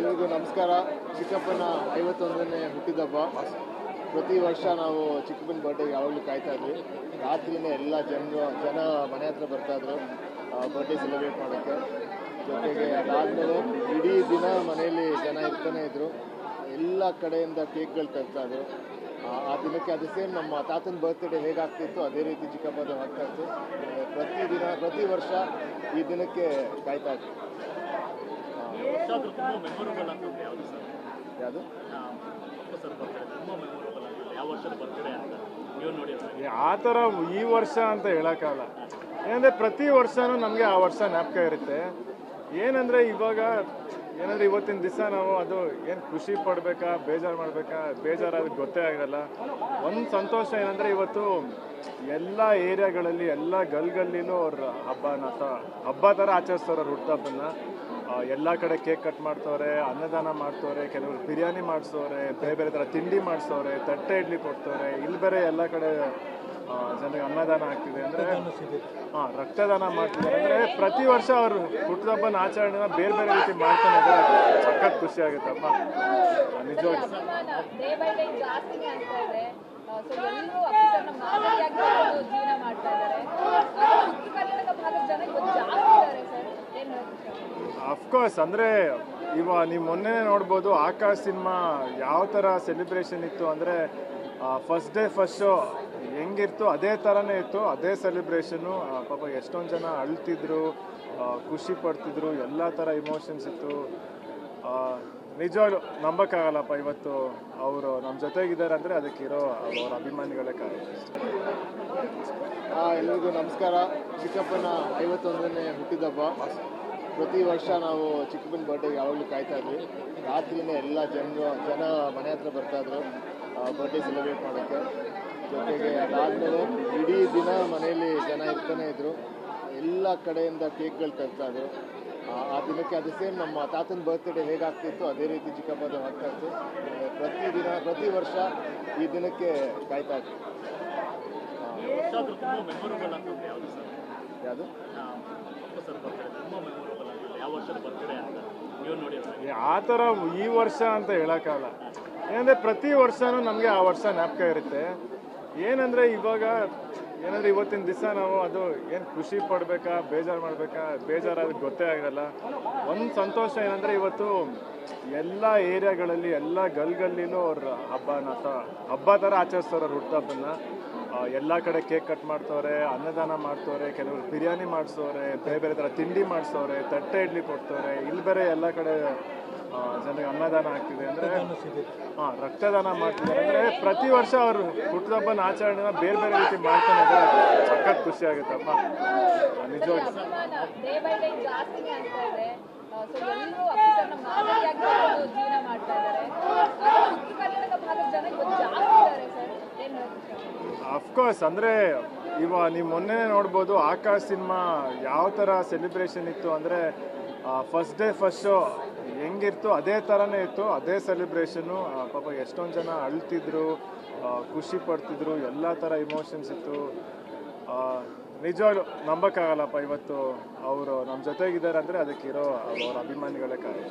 ಎಲ್ಲರಿಗೂ ನಮಸ್ಕಾರ. ಚಿಕ್ಕಪ್ಪನ 51ನೇ ಹುಟ್ಟಿದಬ್ಬ. ಪ್ರತಿ ವರ್ಷ ನಾವು ಚಿಕ್ಕಪ್ಪನ ಬರ್ಡೇಗೆ ಯಾವಾಗಲೂ ಕಾಯ್ತಾ ಇದ್ವಿ. ರಾತ್ರಿನೇ ಎಲ್ಲ ಜನ ಮನೆ ಹತ್ರ ಬರ್ತಾಯಿದ್ರು ಬರ್ಡೇ ಸೆಲೆಬ್ರೇಟ್ ಮಾಡೋಕ್ಕೆ. ಜೊತೆಗೆ ಅದಾದಮೇಲೆ ಇಡೀ ದಿನ ಮನೆಯಲ್ಲಿ ಜನ ಇರ್ತಾನೆ ಇದ್ದರು. ಎಲ್ಲ ಕಡೆಯಿಂದ ಕೇಕ್ಗಳು ತರ್ತಾಯಿದ್ರು. ಆ ದಿನಕ್ಕೆ ಅದು ಸೇಮ್ ನಮ್ಮ ತಾತನ ಬರ್ತ್ಡೇ ಹೇಗಾಗ್ತಿತ್ತು ಅದೇ ರೀತಿ ಚಿಕ್ಕಪ್ಪದು ಆಗ್ತಾಯಿತ್ತು. ಪ್ರತಿ ವರ್ಷ ಈ ದಿನಕ್ಕೆ ಕಾಯ್ತಾ ಇದ್ವಿ. ಯಾವುದು ಆ ಥರ ಈ ವರ್ಷ ಅಂತ ಹೇಳೋಕ್ಕಾಗಲ್ಲ. ಏನಂದರೆ ಪ್ರತಿ ವರ್ಷವೂ ನಮಗೆ ಆ ವರ್ಷ ಜ್ಞಾಪಕ ಇರುತ್ತೆ. ಏನಂದರೆ ಇವಾಗ ಏನಂದರೆ ಇವತ್ತಿನ ದಿವಸ ನಾವು ಅದು ಏನು ಖುಷಿ ಪಡಬೇಕಾ ಬೇಜಾರು ಮಾಡಬೇಕಾ, ಬೇಜಾರಾದ್ರೆ ಗೊತ್ತೇ ಆಗಲ್ಲ. ಒಂದು ಸಂತೋಷ ಏನಂದರೆ ಇವತ್ತು ಎಲ್ಲ ಏರಿಯಾಗಳಲ್ಲಿ ಎಲ್ಲ ಗಲ್ಲಿನೂ ಅವ್ರ ಹಬ್ಬ ಥರ ಆಚರಿಸ್ತವ್ರೆ. ಅವ್ರ ಹುಟ್ಟುಹಬ್ಬನ ಎಲ್ಲ ಕಡೆ ಕೇಕ್ ಕಟ್ ಮಾಡ್ತವ್ರೆ, ಅನ್ನದಾನ ಮಾಡ್ತವ್ರೆ, ಕೆಲವರು ಬಿರಿಯಾನಿ ಮಾಡಿಸೋರೆ, ಬೇರೆ ಬೇರೆ ಥರ ತಿಂಡಿ ಮಾಡಿಸೋರೆ, ತಟ್ಟೆ ಇಡ್ಲಿ ಕೊಡ್ತವ್ರೆ. ಇಲ್ಲಿ ಬೇರೆ ಎಲ್ಲ ಕಡೆ ಜನರಿಗೆ ಅನ್ನದಾನ ಆಗ್ತಿದೆ. ಅಂದರೆ ರಕ್ತದಾನ ಮಾಡ್ತಿದ್ದಾರೆ. ಅಂದರೆ ಪ್ರತಿ ವರ್ಷ ಅವರು ಹುಟ್ಟುಹಬ್ಬನ ಆಚರಣೆನ ಬೇರೆ ಬೇರೆ ರೀತಿ ಮಾಡ್ತಾನೆ ಇದ್ದಾರೆ. ಸಖತ್ ಖುಷಿ ಆಗುತ್ತಪ್ಪ ನಿಜವಾಗಿ. ಅಫ್ಕೋರ್ಸ್ ಅಂದರೆ ನೀವು ಮೊನ್ನೆ ನೋಡ್ಬೋದು ಆಕಾಶ್ ಸಿನಿಮಾ ಯಾವ ಥರ ಸೆಲೆಬ್ರೇಷನ್ ಇತ್ತು. ಅಂದರೆ ಫಸ್ಟ್ ಡೇ ಫಸ್ಟ್ ಶೋ ಹೆಂಗಿತ್ತು ಅದೇ ಥರನೇ ಇತ್ತು, ಅದೇ ಸೆಲೆಬ್ರೇಷನ್ನು. ಪಾಪ ಎಷ್ಟೊಂದು ಜನ ಅಳ್ತಿದ್ರು, ಖುಷಿ ಪಡ್ತಿದ್ರು, ಎಲ್ಲ ಥರ ಇಮೋಷನ್ಸ್ ಇತ್ತು. ನಿಜವಾಗ್ಲೂ ನಂಬಕ್ಕಾಗಲ್ಲಪ್ಪ ಇವತ್ತು ಅವರು ನಮ್ಮ ಜೊತೆಗಿದ್ದಾರೆ ಅಂದರೆ ಅದಕ್ಕಿರೋ ಅವರ ಅಭಿಮಾನಿಗಳೇ ಕಾರಣ. ಎಲ್ಲರಿಗೂ ನಮಸ್ಕಾರ. ಚಿಕ್ಕಪ್ಪನ 51ನೇ ಹುಟ್ಟಿದಬ್ಬ. ಪ್ರತಿ ವರ್ಷ ನಾವು ಚಿಕ್ಕಪ್ಪನ ಬರ್ಡೇಗೆ ಯಾವಾಗಲೂ ಕಾಯ್ತಾ ಇದ್ವಿ. ರಾತ್ರಿನೇ ಎಲ್ಲ ಜನ ಮನೆ ಹತ್ರ ಬರ್ತಾಯಿದ್ರು ಬರ್ಡೇ ಸೆಲೆಬ್ರೇಟ್ ಮಾಡೋಕ್ಕೆ. ಜೊತೆಗೆ ಅದಾದಮೇಲೆ ಇಡೀ ದಿನ ಮನೆಯಲ್ಲಿ ಜನ ಇರ್ತಾನೆ ಇದ್ದರು. ಎಲ್ಲ ಕಡೆಯಿಂದ ಕೇಕ್ಗಳು ತರ್ತಾಯಿದ್ರು. ಆ ದಿನಕ್ಕೆ ಅದು ಸೇಮ್ ನಮ್ಮ ತಾತನ ಬರ್ತ್ಡೇ ಹೇಗಾಗ್ತಿತ್ತು ಅದೇ ರೀತಿ ಚಿಕ್ಕಪ್ಪದು ಆಗ್ತಾಯಿತ್ತು. ಪ್ರತಿ ವರ್ಷ ಈ ದಿನಕ್ಕೆ ಕಾಯ್ತಾ ಇದ್ವಿ. ಯಾವುದು ಆ ಥರ ಈ ವರ್ಷ ಅಂತ ಹೇಳೋಕ್ಕಾಗಲ್ಲ. ಏನಂದರೆ ಪ್ರತಿ ವರ್ಷವೂ ನಮಗೆ ಆ ವರ್ಷ ಜ್ಞಾಪಕ ಇರುತ್ತೆ. ಏನಂದರೆ ಇವಾಗ ಇವತ್ತಿನ ದಿವಸ ನಾವು ಅದು ಏನು ಖುಷಿ ಪಡಬೇಕಾ ಬೇಜಾರು ಮಾಡಬೇಕಾ, ಬೇಜಾರಾದ್ರೆ ಗೊತ್ತೇ ಆಗಲ್ಲ. ಒಂದು ಸಂತೋಷ ಏನಂದರೆ ಇವತ್ತು ಎಲ್ಲ ಏರಿಯಾಗಳಲ್ಲಿ ಎಲ್ಲ ಗಲ್ಲಿನೂ ಅವ್ರ ಹಬ್ಬ ಥರ ಆಚರಿಸ್ತವ್ರೆ. ಅವ್ರ ಹುಟ್ಟುಹಬ್ಬನ ಎಲ್ಲ ಕಡೆ ಕೇಕ್ ಕಟ್ ಮಾಡ್ತವ್ರೆ, ಅನ್ನದಾನ ಮಾಡ್ತವ್ರೆ, ಕೆಲವರು ಬಿರಿಯಾನಿ ಮಾಡಿಸೋರೆ, ಬೇರೆ ಬೇರೆ ಥರ ತಿಂಡಿ ಮಾಡಿಸೋರೆ, ತಟ್ಟೆ ಇಡ್ಲಿ ಕೊಡ್ತವ್ರೆ. ಇಲ್ಲಿ ಬೇರೆ ಎಲ್ಲ ಕಡೆ ಜನರಿಗೆ ಅನ್ನದಾನ ಆಗ್ತಿದೆ. ಅಂದರೆ ರಕ್ತದಾನ ಮಾಡ್ತಿದ್ದಾರೆ. ಅಂದರೆ ಪ್ರತಿ ವರ್ಷ ಅವರು ಹುಟ್ಟುಹಬ್ಬನ ಆಚರಣೆನ ಬೇರೆ ಬೇರೆ ರೀತಿ ಮಾಡ್ತಾನೆ ಇದ್ದಾರೆ. ಸಖತ್ ಖುಷಿ ಆಗುತ್ತಪ್ಪ ನಿಜವಾಗಿ. ಅಫ್ಕೋರ್ಸ್ ಅಂದರೆ ನೀವು ಮೊನ್ನೆ ನೋಡ್ಬೋದು ಆಕಾಶ್ ಸಿನಿಮಾ ಯಾವ ಥರ ಸೆಲೆಬ್ರೇಷನ್ ಇತ್ತು. ಅಂದರೆ ಫಸ್ಟ್ ಡೇ ಫಸ್ಟ್ ಶೋ ಹೆಂಗಿತ್ತು ಅದೇ ಥರನೇ ಇತ್ತು, ಅದೇ ಸೆಲೆಬ್ರೇಷನ್ನು. ಪಾಪ ಎಷ್ಟೊಂದು ಜನ ಅಳ್ತಿದ್ರು, ಖುಷಿ ಪಡ್ತಿದ್ರು, ಎಲ್ಲ ಥರ ಇಮೋಷನ್ಸ್ ಇತ್ತು. ನಿಜವಾಗ್ಲೂ ನಂಬಕ್ಕಾಗಲ್ಲಪ್ಪ ಇವತ್ತು ಅವರು ನಮ್ಮ ಜೊತೆಗಿದ್ದಾರೆ ಅಂದರೆ ಅದಕ್ಕಿರೋ ಅವರ ಅಭಿಮಾನಿಗಳೇ ಕಾರಣ.